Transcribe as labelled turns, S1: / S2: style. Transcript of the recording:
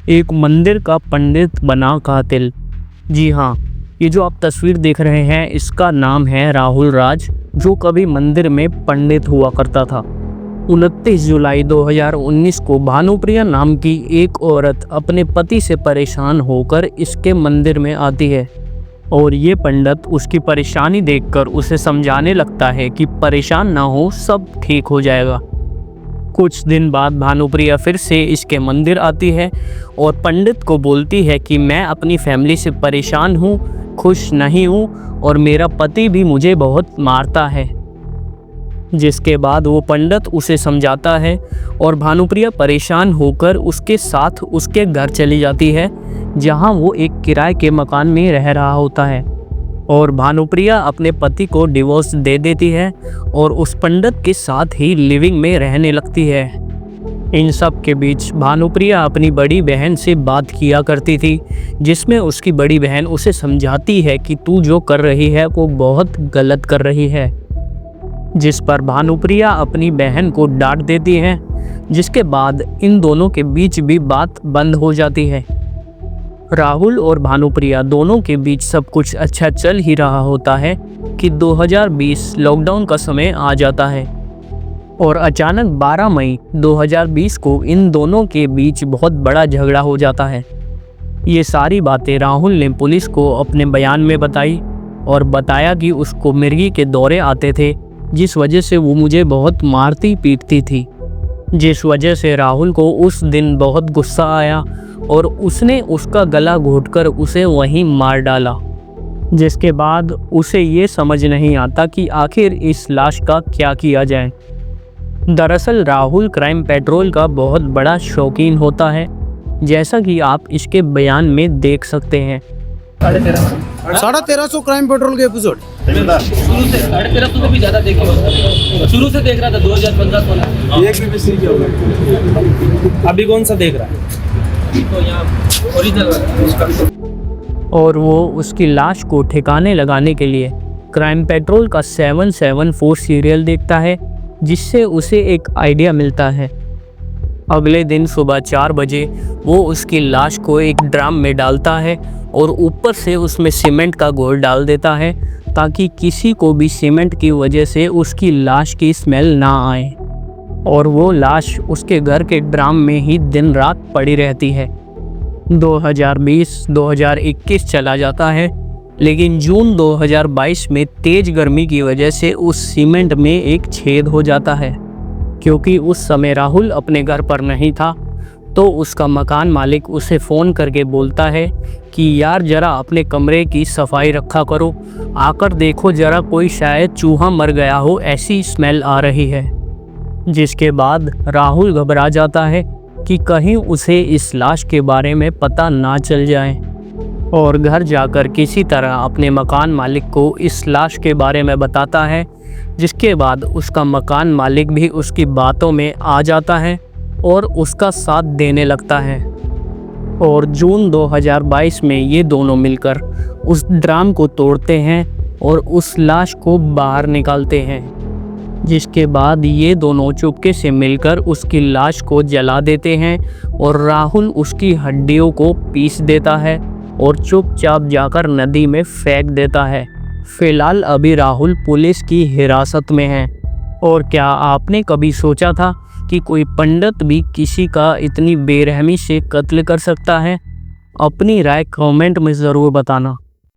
S1: एक मंदिर का पंडित बना कातिल। जी हाँ, ये जो आप तस्वीर देख रहे हैं इसका नाम है राहुल राज, जो कभी मंदिर में पंडित हुआ करता था। 29 जुलाई 2019 को भानुप्रिया नाम की एक औरत अपने पति से परेशान होकर इसके मंदिर में आती है और ये पंडित उसकी परेशानी देखकर उसे समझाने लगता है कि परेशान ना हो, सब ठीक हो जाएगा। कुछ दिन बाद भानुप्रिया फिर से इसके मंदिर आती है और पंडित को बोलती है कि मैं अपनी फैमिली से परेशान हूँ, खुश नहीं हूँ और मेरा पति भी मुझे बहुत मारता है। जिसके बाद वो पंडित उसे समझाता है और भानुप्रिया परेशान होकर उसके साथ उसके घर चली जाती है, जहाँ वो एक किराए के मकान में रह रहा होता है और भानुप्रिया अपने पति को डिवोर्स दे देती है और उस पंडित के साथ ही लिविंग में रहने लगती है। इन सब के बीच भानुप्रिया अपनी बड़ी बहन से बात किया करती थी, जिसमें उसकी बड़ी बहन उसे समझाती है कि तू जो कर रही है वो बहुत गलत कर रही है। जिस पर भानुप्रिया अपनी बहन को डांट देती है, जिसके बाद इन दोनों के बीच भी बात बंद हो जाती है। राहुल और भानुप्रिया दोनों के बीच सब कुछ अच्छा चल ही रहा होता है कि 2020 लॉकडाउन का समय आ जाता है और अचानक 12 मई 2020 को इन दोनों के बीच बहुत बड़ा झगड़ा हो जाता है। ये सारी बातें राहुल ने पुलिस को अपने बयान में बताई और बताया कि उसको मिर्गी के दौरे आते थे, जिस वजह से वो मुझे बहुत मारती पीटती थी, जिस वजह से राहुल को उस दिन बहुत गुस्सा आया और उसने उसका गला घोंटकर उसे वहीं मार डाला। जिसके बाद उसे ये समझ नहीं आता कि आखिर इस लाश का क्या किया जाए। दरअसल राहुल क्राइम पेट्रोल का बहुत बड़ा शौकीन होता है, जैसा कि आप इसके बयान में देख सकते हैं।
S2: 1350 क्राइम पेट्रोल के एपिसोड
S3: शुरू से 1350 से भी ज्यादा देखे हो। शुरू से देख रहा था 2015-16।
S2: एक भी मिस नहीं किया होगा।
S3: अभी कौन सा देख रहा है? तो यहाँ ओरिजिनल
S1: और वो उसकी लाश को ठिकाने लगाने के लिए क्राइम पेट्रोल का 774 सीरियल देखता है, जिससे उसे एक आइडिया मिलता है। अगले दिन सुबह 4 बजे वो उसकी लाश को एक ड्रम में डालता है और ऊपर से उसमें सीमेंट का घोल डाल देता है, ताकि किसी को भी सीमेंट की वजह से उसकी लाश की स्मेल ना आए। और वो लाश उसके घर के ड्रम में ही दिन रात पड़ी रहती है। 2020-2021 चला जाता है, लेकिन जून 2022 में तेज़ गर्मी की वजह से उस सीमेंट में एक छेद हो जाता है। क्योंकि उस समय राहुल अपने घर पर नहीं था, तो उसका मकान मालिक उसे फ़ोन करके बोलता है कि यार ज़रा अपने कमरे की सफाई रखा करो, आकर देखो ज़रा, कोई शायद चूहा मर गया हो, ऐसी स्मेल आ रही है। जिसके बाद राहुल घबरा जाता है कि कहीं उसे इस लाश के बारे में पता ना चल जाए और घर जाकर किसी तरह अपने मकान मालिक को इस लाश के बारे में बताता है। जिसके बाद उसका मकान मालिक भी उसकी बातों में आ जाता है और उसका साथ देने लगता है। और जून 2022 में ये दोनों मिलकर उस ड्रम को तोड़ते हैं और उस लाश को बाहर निकालते हैं। जिसके बाद ये दोनों चुपके से मिलकर उसकी लाश को जला देते हैं और राहुल उसकी हड्डियों को पीस देता है और चुपचाप जाकर नदी में फेंक देता है। फिलहाल अभी राहुल पुलिस की हिरासत में है। और क्या आपने कभी सोचा था कि कोई पंडित भी किसी का इतनी बेरहमी से कत्ल कर सकता है? अपनी राय कमेंट में ज़रूर बताना।